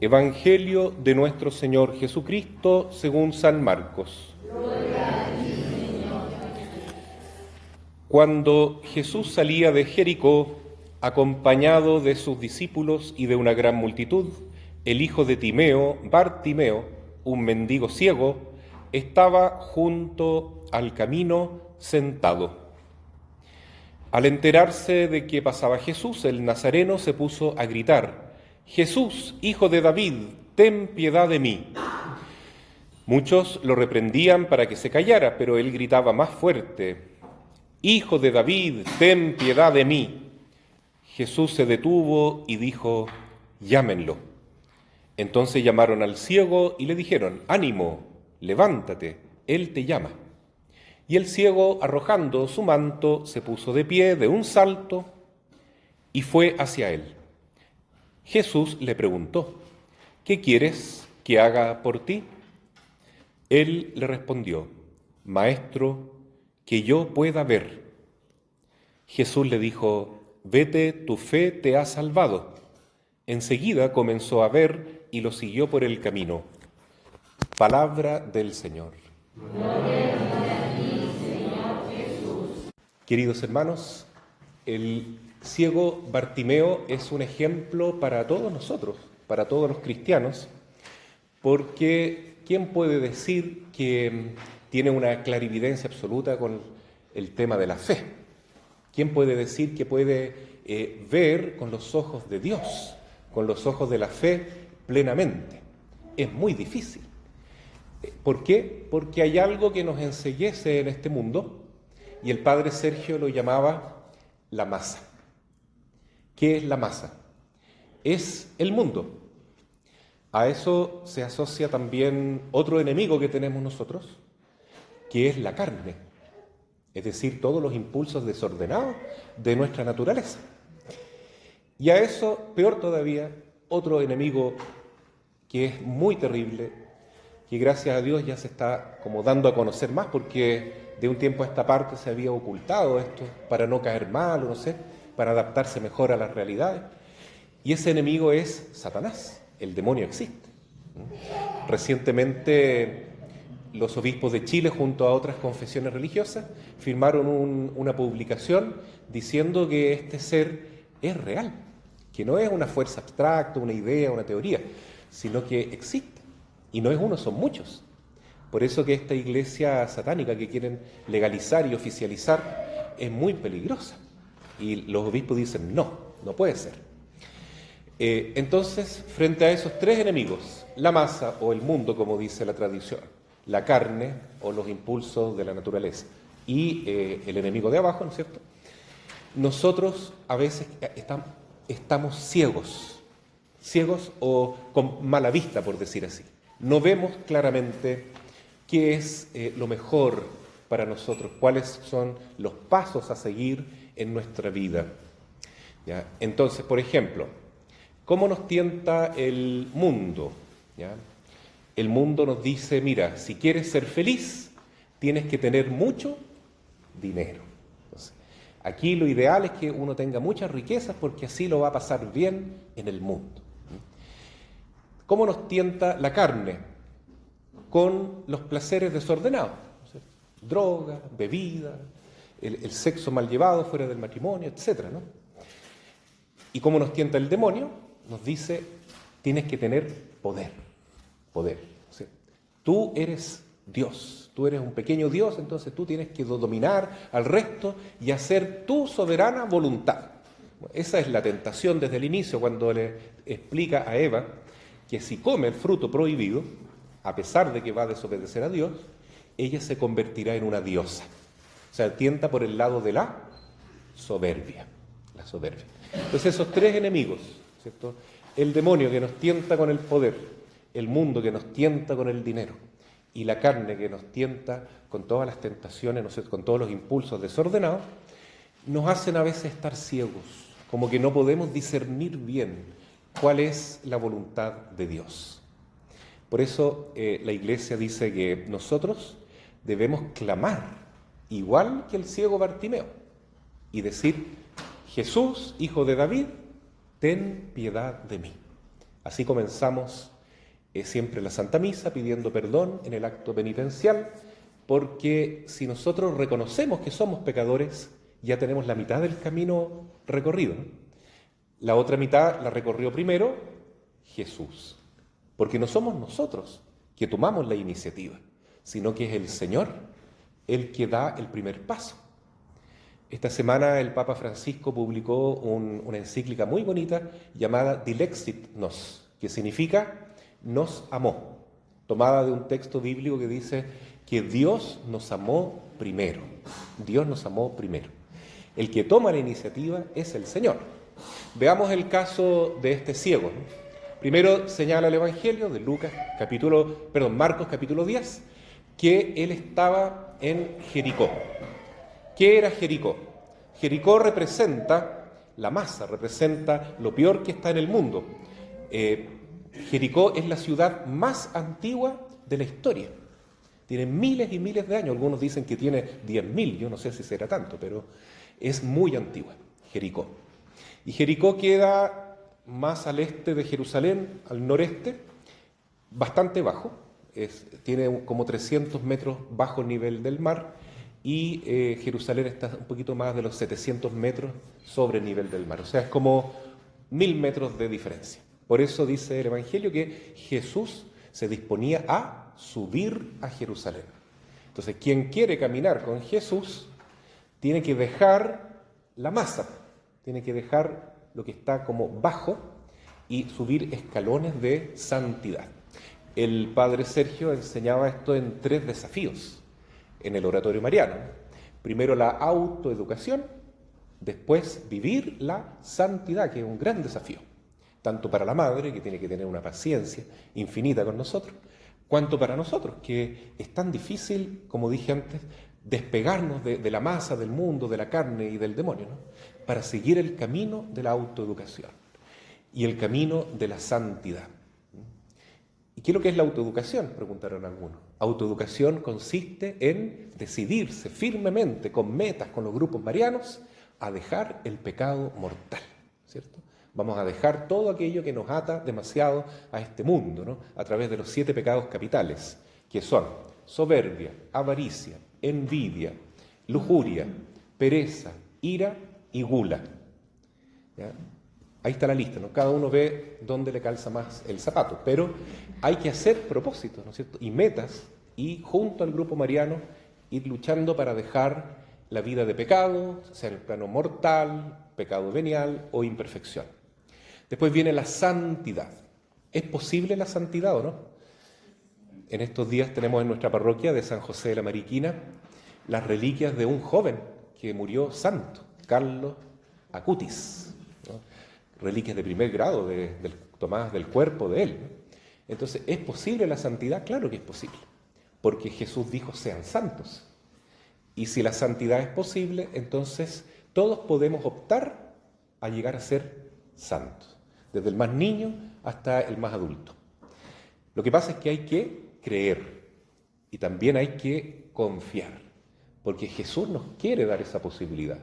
Evangelio de nuestro Señor Jesucristo según San Marcos. Cuando Jesús salía de Jericó, acompañado de sus discípulos y de una gran multitud, el hijo de Timeo, Bartimeo, un mendigo ciego, estaba junto al camino sentado. Al enterarse de que pasaba Jesús, el nazareno se puso a gritar: «Jesús, hijo de David, ten piedad de mí». Muchos lo reprendían para que se callara, pero él gritaba más fuerte: «Hijo de David, ten piedad de mí». Jesús se detuvo y dijo: «Llámenlo». Entonces llamaron al ciego y le dijeron: «Ánimo, levántate, él te llama». Y el ciego, arrojando su manto, se puso de pie de un salto y fue hacia él. Jesús le preguntó: «¿Qué quieres que haga por ti?». Él le respondió: «Maestro, que yo pueda ver». Jesús le dijo: «Vete, tu fe te ha salvado». Enseguida comenzó a ver y lo siguió por el camino. Palabra del Señor. Gloria a ti, Señor Jesús. Queridos hermanos, el ciego Bartimeo es un ejemplo para todos nosotros, para todos los cristianos, porque ¿quién puede decir que tiene una clarividencia absoluta con el tema de la fe? ¿Quién puede decir que puede ver con los ojos de Dios, con los ojos de la fe plenamente? Es muy difícil. ¿Por qué? Porque hay algo que nos enceguece en este mundo, y el padre Sergio lo llamaba la masa. ¿Qué es la masa? Es el mundo. A eso se asocia también otro enemigo que tenemos nosotros, que es la carne, es decir, todos los impulsos desordenados de nuestra naturaleza. Y a eso, peor todavía, otro enemigo que es muy terrible, que gracias a Dios ya se está como dando a conocer más, porque de un tiempo a esta parte se había ocultado esto para no caer mal, o no sé, para adaptarse mejor a las realidades. Y ese enemigo es Satanás. El demonio existe. Recientemente los obispos de Chile, junto a otras confesiones religiosas, firmaron una publicación diciendo que este ser es real, que no es una fuerza abstracta, una idea, una teoría, sino que existe. Y no es uno, son muchos. Por eso que esta iglesia satánica que quieren legalizar y oficializar es muy peligrosa. Y los obispos dicen: no puede ser. Entonces, frente a esos tres enemigos, la masa o el mundo, como dice la tradición, la carne o los impulsos de la naturaleza y el enemigo de abajo, ¿no es cierto?, nosotros a veces estamos ciegos o con mala vista, por decir así. No vemos claramente qué es lo mejor para nosotros, cuáles son los pasos a seguir en nuestra vida. ¿Ya? Entonces, por ejemplo, ¿cómo nos tienta el mundo? ¿Ya? El mundo nos dice: mira, si quieres ser feliz, tienes que tener mucho dinero. Entonces, aquí lo ideal es que uno tenga muchas riquezas, porque así lo va a pasar bien en el mundo. ¿Cómo nos tienta la carne? Con los placeres desordenados, ¿no? Droga, bebida, el sexo mal llevado fuera del matrimonio, etc., ¿no? ¿Y cómo nos tienta el demonio? Nos dice: tienes que tener poder. ¿Sí? Tú eres Dios, tú eres un pequeño Dios, entonces tú tienes que dominar al resto y hacer tu soberana voluntad. Esa es la tentación desde el inicio, cuando le explica a Eva que si come el fruto prohibido, a pesar de que va a desobedecer a Dios, ella se convertirá en una diosa. O sea, tienta por el lado de la soberbia. La soberbia. Entonces, esos tres enemigos, ¿cierto? El demonio que nos tienta con el poder, el mundo que nos tienta con el dinero, y la carne que nos tienta con todas las tentaciones, ¿no sé?, con todos los impulsos desordenados, nos hacen a veces estar ciegos, como que no podemos discernir bien cuál es la voluntad de Dios. Por eso la Iglesia dice que nosotros debemos clamar, igual que el ciego Bartimeo, y decir: Jesús, hijo de David, ten piedad de mí. Así comenzamos siempre la Santa Misa pidiendo perdón en el acto penitencial, porque si nosotros reconocemos que somos pecadores, ya tenemos la mitad del camino recorrido, ¿no? La otra mitad la recorrió primero Jesús, porque no somos nosotros que tomamos la iniciativa, sino que es el Señor el que da el primer paso. Esta semana el Papa Francisco publicó una encíclica muy bonita llamada Dilexit Nos, que significa nos amó, tomada de un texto bíblico que dice que Dios nos amó primero. Dios nos amó primero. El que toma la iniciativa es el Señor. Veamos el caso de este ciego, ¿no? Primero señala el Evangelio de Marcos capítulo 10, que él estaba en Jericó. ¿Qué era Jericó? Jericó representa la masa, representa lo peor que está en el mundo. Jericó es la ciudad más antigua de la historia. Tiene miles y miles de años. Algunos dicen que tiene 10.000, yo no sé si será tanto, pero es muy antigua, Jericó. Y Jericó queda más al este de Jerusalén, al noreste, bastante bajo. Tiene como 300 metros bajo el nivel del mar, y Jerusalén está un poquito más de los 700 metros sobre el nivel del mar. O sea, es como 1000 metros de diferencia. Por eso dice el Evangelio que Jesús se disponía a subir a Jerusalén. Entonces, quien quiere caminar con Jesús tiene que dejar la masa, tiene que dejar lo que está como bajo y subir escalones de santidad. El padre Sergio enseñaba esto en 3 desafíos en el oratorio mariano. Primero la autoeducación, después vivir la santidad, que es un gran desafío, tanto para la madre, que tiene que tener una paciencia infinita con nosotros, cuanto para nosotros, que es tan difícil, como dije antes, despegarnos de la masa, del mundo, de la carne y del demonio, ¿no? Para seguir el camino de la autoeducación y el camino de la santidad. ¿Y qué es lo que es la autoeducación?, preguntaron algunos. Autoeducación consiste en decidirse firmemente, con metas, con los grupos marianos, a dejar el pecado mortal, ¿cierto? Vamos a dejar todo aquello que nos ata demasiado a este mundo, ¿no? A través de los 7 pecados capitales, que son soberbia, avaricia, envidia, lujuria, pereza, ira y gula. ¿Ya? Ahí está la lista, ¿no? Cada uno ve dónde le calza más el zapato, pero hay que hacer propósitos, ¿no es cierto?, y metas, y junto al grupo mariano ir luchando para dejar la vida de pecado, sea en el plano mortal, pecado venial o imperfección. Después viene la santidad. ¿Es posible la santidad o no? En estos días tenemos en nuestra parroquia de San José de la Mariquina las reliquias de un joven que murió santo, Carlos Acutis, ¿no? Reliquias de primer grado tomadas del cuerpo de él, ¿no? Entonces, ¿es posible la santidad? Claro que es posible, porque Jesús dijo: sean santos. Y si la santidad es posible, entonces todos podemos optar a llegar a ser santos, desde el más niño hasta el más adulto. Lo que pasa es que hay que creer y también hay que confiar, porque Jesús nos quiere dar esa posibilidad,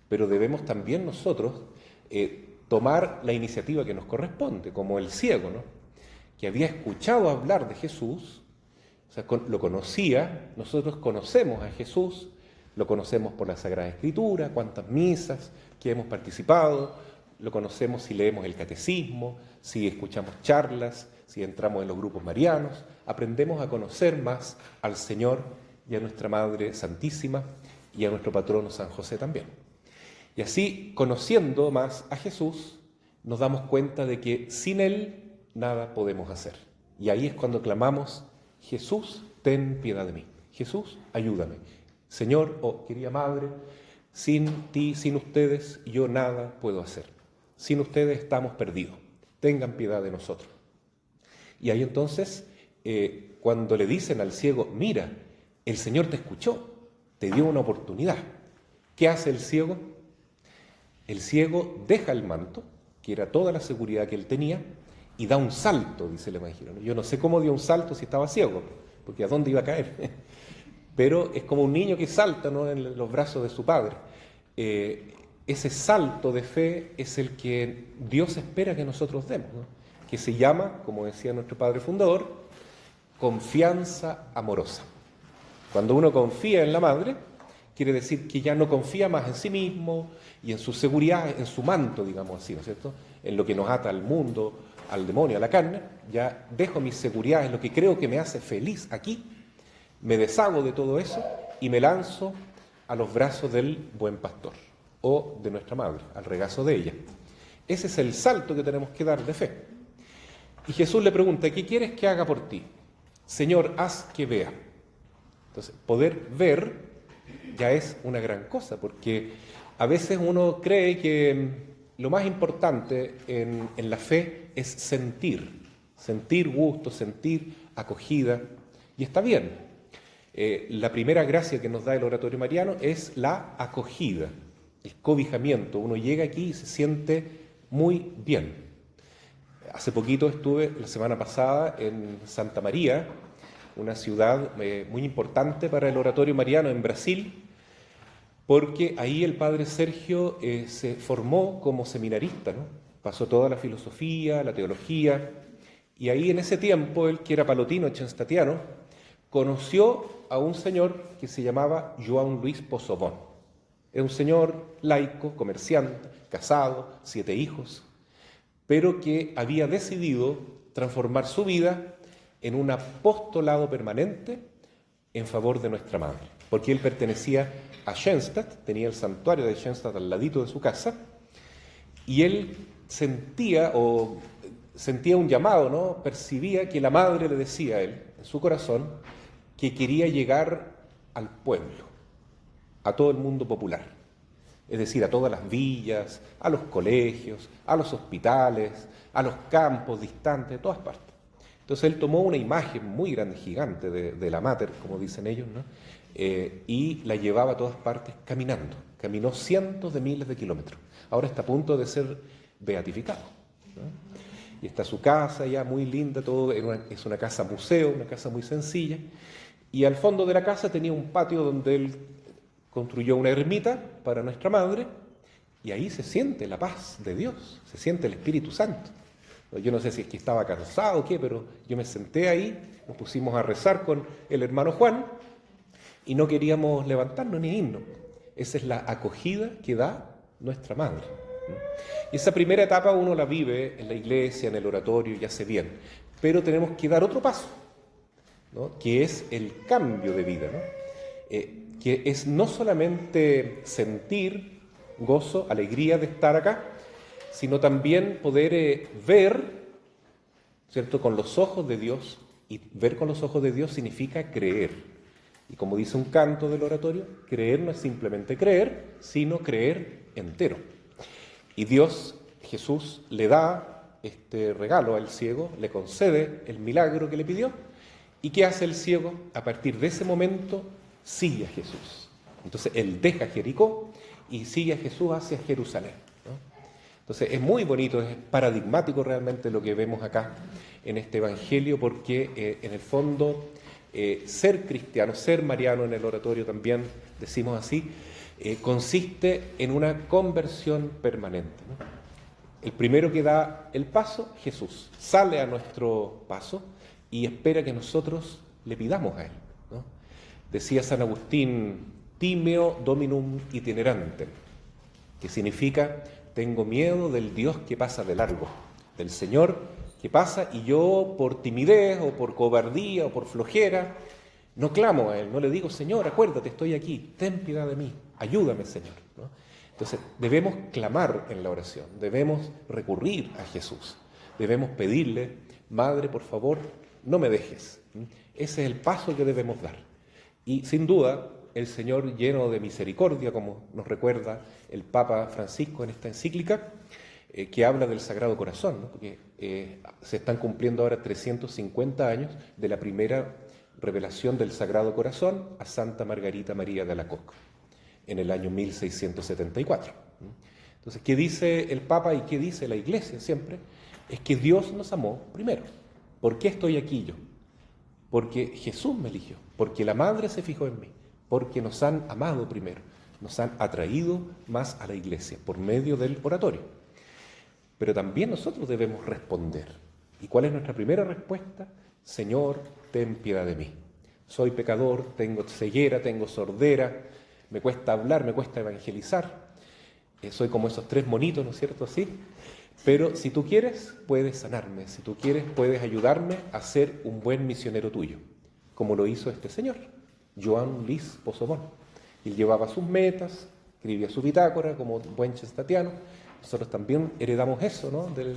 pero debemos también nosotros tomar la iniciativa que nos corresponde, como el ciego, ¿no?, que había escuchado hablar de Jesús, o sea, lo conocía. Nosotros conocemos a Jesús, lo conocemos por la Sagrada Escritura, cuántas misas que hemos participado, lo conocemos si leemos el catecismo, si escuchamos charlas, si entramos en los grupos marianos, aprendemos a conocer más al Señor y a nuestra Madre Santísima y a nuestro patrono San José también. Y así, conociendo más a Jesús, nos damos cuenta de que sin Él nada podemos hacer. Y ahí es cuando clamamos: Jesús, ten piedad de mí. Jesús, ayúdame. Señor, querida Madre, sin ti, sin ustedes, yo nada puedo hacer. Sin ustedes estamos perdidos. Tengan piedad de nosotros. Y ahí entonces, cuando le dicen al ciego: mira, el Señor te escuchó, te dio una oportunidad. ¿Qué hace el ciego? El ciego deja el manto, que era toda la seguridad que él tenía, y da un salto, dice el Evangelio. Yo no sé cómo dio un salto si estaba ciego, porque ¿a dónde iba a caer? Pero es como un niño que salta, ¿no?, en los brazos de su padre. Ese salto de fe es el que Dios espera que nosotros demos, ¿no?, que se llama, como decía nuestro padre fundador, confianza amorosa. Cuando uno confía en la madre, quiere decir que ya no confía más en sí mismo y en su seguridad, en su manto, digamos así, ¿no es cierto?, en lo que nos ata al mundo, al demonio, a la carne. Ya dejo mi seguridad en lo que creo que me hace feliz aquí, me deshago de todo eso y me lanzo a los brazos del buen pastor o de nuestra madre, al regazo de ella. Ese es el salto que tenemos que dar de fe. Y Jesús le pregunta: ¿qué quieres que haga por ti? Señor, haz que vea. Entonces, poder ver ya es una gran cosa, porque a veces uno cree que lo más importante en la fe es sentir gusto, sentir acogida, y está bien. La primera gracia que nos da el oratorio mariano es la acogida, el cobijamiento. Uno llega aquí y se siente muy bien. Hace poquito estuve, la semana pasada, en Santa María, una ciudad muy importante para el oratorio mariano en Brasil, porque ahí el padre Sergio se formó como seminarista, ¿no? Pasó toda la filosofía, la teología, y ahí en ese tiempo, él, que era palotino, chenstatiano, conoció a un señor que se llamaba João Luís Possobón. Era un señor laico, comerciante, casado, 7 hijos, pero que había decidido transformar su vida en un apostolado permanente en favor de nuestra madre, porque él pertenecía a Schoenstatt, tenía el santuario de Schoenstatt al ladito de su casa, y él sentía un llamado, ¿no? Percibía que la madre le decía a él, en su corazón, que quería llegar al pueblo, a todo el mundo popular, es decir, a todas las villas, a los colegios, a los hospitales, a los campos distantes, de todas partes. Entonces él tomó una imagen muy grande, gigante de la Mater, como dicen ellos, ¿no? Y la llevaba a todas partes caminando. Caminó cientos de miles de kilómetros. Ahora está a punto de ser beatificado, ¿no? Y está su casa ya muy linda, todo es una casa museo, una casa muy sencilla. Y al fondo de la casa tenía un patio donde él construyó una ermita para nuestra madre, y ahí se siente la paz de Dios, se siente el Espíritu Santo. Yo no sé si es que estaba cansado o qué, pero yo me senté ahí, nos pusimos a rezar con el hermano Juan y no queríamos levantarnos ni irnos. Esa es la acogida que da nuestra madre. Y esa primera etapa uno la vive en la iglesia, en el oratorio, y hace bien. Pero tenemos que dar otro paso, ¿no? Que es el cambio de vida, ¿no? Que es no solamente sentir gozo, alegría de estar acá, sino también poder ver, ¿cierto?, con los ojos de Dios. Y ver con los ojos de Dios significa creer. Y como dice un canto del oratorio, creer no es simplemente creer, sino creer entero. Y Dios, Jesús, le da este regalo al ciego, le concede el milagro que le pidió. ¿Y qué hace el ciego? A partir de ese momento sigue a Jesús. Entonces él deja Jericó y sigue a Jesús hacia Jerusalén, ¿no? Entonces es muy bonito, es paradigmático realmente lo que vemos acá en este Evangelio, porque en el fondo ser cristiano, ser mariano en el oratorio también, decimos así, consiste en una conversión permanente, ¿no? El primero que da el paso, Jesús, sale a nuestro paso y espera que nosotros le pidamos a Él, ¿no? Decía San Agustín, timeo dominum itinerantem, que significa, tengo miedo del Dios que pasa de largo, del Señor que pasa, y yo por timidez o por cobardía o por flojera no clamo a Él, no le digo, Señor, acuérdate, estoy aquí, ten piedad de mí, ayúdame, Señor, ¿no? Entonces debemos clamar en la oración, debemos recurrir a Jesús, debemos pedirle, Madre, por favor, no me dejes. Ese es el paso que debemos dar. Y sin duda, el Señor, lleno de misericordia, como nos recuerda el Papa Francisco en esta encíclica, que habla del Sagrado Corazón, ¿no? Porque se están cumpliendo ahora 350 años de la primera revelación del Sagrado Corazón a Santa Margarita María de Alacoque, en el año 1674. Entonces, ¿qué dice el Papa y qué dice la Iglesia siempre? Es que Dios nos amó primero. ¿Por qué estoy aquí yo? Porque Jesús me eligió, porque la Madre se fijó en mí, porque nos han amado primero, nos han atraído más a la Iglesia por medio del oratorio. Pero también nosotros debemos responder. ¿Y cuál es nuestra primera respuesta? Señor, ten piedad de mí. Soy pecador, tengo ceguera, tengo sordera, me cuesta hablar, me cuesta evangelizar. Soy como esos 3 monitos, ¿no es cierto? Así. Pero si tú quieres, puedes sanarme. Si tú quieres, puedes ayudarme a ser un buen misionero tuyo, como lo hizo este señor, Joan Luis Pozzobón. Él llevaba sus metas, escribía su bitácora como buen chestatiano. Nosotros también heredamos eso, ¿no?, del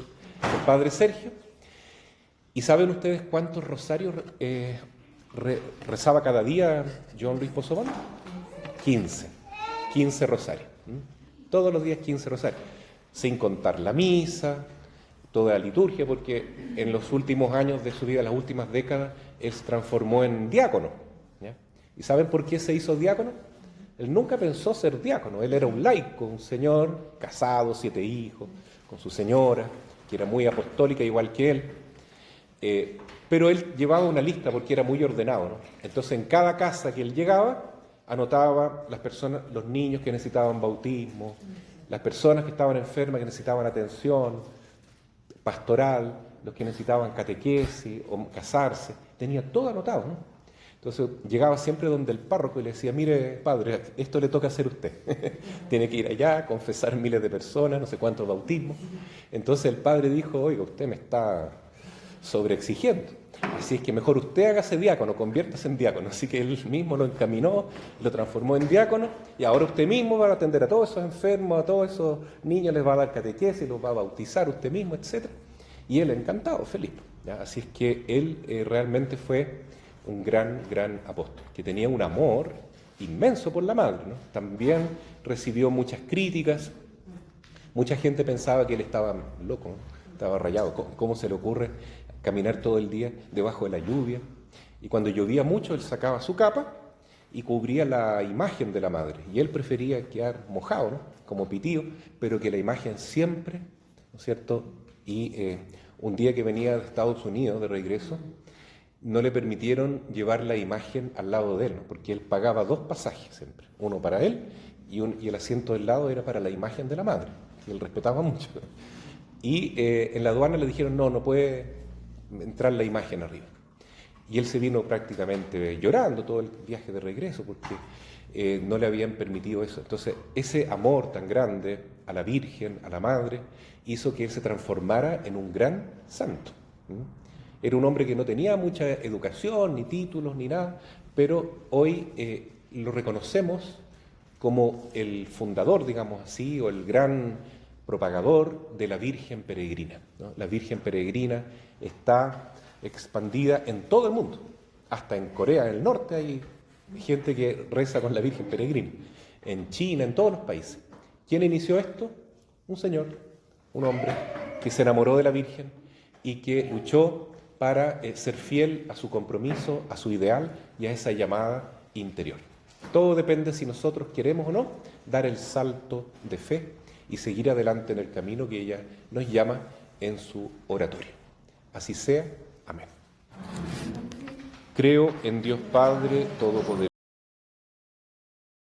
padre Sergio. ¿Y saben ustedes cuántos rosarios rezaba cada día Joan Luis Pozzobón? 15 rosarios. Todos los días 15 rosarios, sin contar la misa, toda la liturgia, porque en los últimos años de su vida, las últimas décadas, él se transformó en diácono, ¿ya? ¿Y saben por qué se hizo diácono? Él nunca pensó ser diácono, él era un laico, un señor casado, 7 hijos, con su señora, que era muy apostólica igual que él, pero él llevaba una lista porque era muy ordenado, ¿no? Entonces en cada casa que él llegaba, anotaba las personas, los niños que necesitaban bautismo, las personas que estaban enfermas, que necesitaban atención pastoral, los que necesitaban catequesis o casarse, tenía todo anotado, ¿no? Entonces llegaba siempre donde el párroco y le decía, mire padre, esto le toca hacer usted, tiene que ir allá, confesar miles de personas, no sé cuántos bautismos. Entonces el padre dijo, oiga, usted me está sobreexigiendo, así es que mejor usted hágase diácono, conviértase en diácono. Así que él mismo lo encaminó, lo transformó en diácono, y ahora usted mismo va a atender a todos esos enfermos, a todos esos niños, les va a dar catequesis, los va a bautizar usted mismo, etc. Y él encantado, feliz, ¿ya? Así es que él realmente fue un gran apóstol, que tenía un amor inmenso por la madre, ¿no? También recibió muchas críticas, mucha gente pensaba que él estaba loco, ¿no? Estaba rayado, ¿cómo se le ocurre caminar todo el día debajo de la lluvia? Y cuando llovía mucho, él sacaba su capa y cubría la imagen de la madre, y él prefería quedar mojado, ¿no?, como pitío, pero que la imagen siempre, ¿no es cierto? Y un día que venía de Estados Unidos de regreso, no le permitieron llevar la imagen al lado de él, ¿no?, porque él pagaba 2 pasajes siempre, uno para él y el asiento del lado era para la imagen de la madre, que él respetaba mucho. Y en la aduana le dijeron, no puede entrar la imagen arriba. Y él se vino prácticamente llorando todo el viaje de regreso porque no le habían permitido eso. Entonces, ese amor tan grande a la Virgen, a la Madre, hizo que él se transformara en un gran santo. Era un hombre que no tenía mucha educación, ni títulos, ni nada, pero hoy lo reconocemos como el fundador, digamos así, o el gran propagador de la Virgen Peregrina, ¿no? La Virgen Peregrina está expandida en todo el mundo, hasta en Corea del Norte hay gente que reza con la Virgen Peregrina, en China, en todos los países. ¿Quién inició esto? Un señor, un hombre que se enamoró de la Virgen y que luchó para ser fiel a su compromiso, a su ideal y a esa llamada interior. Todo depende si nosotros queremos o no dar el salto de fe y seguir adelante en el camino que ella nos llama en su oratorio. Así sea. Amén. Creo en Dios Padre Todopoderoso.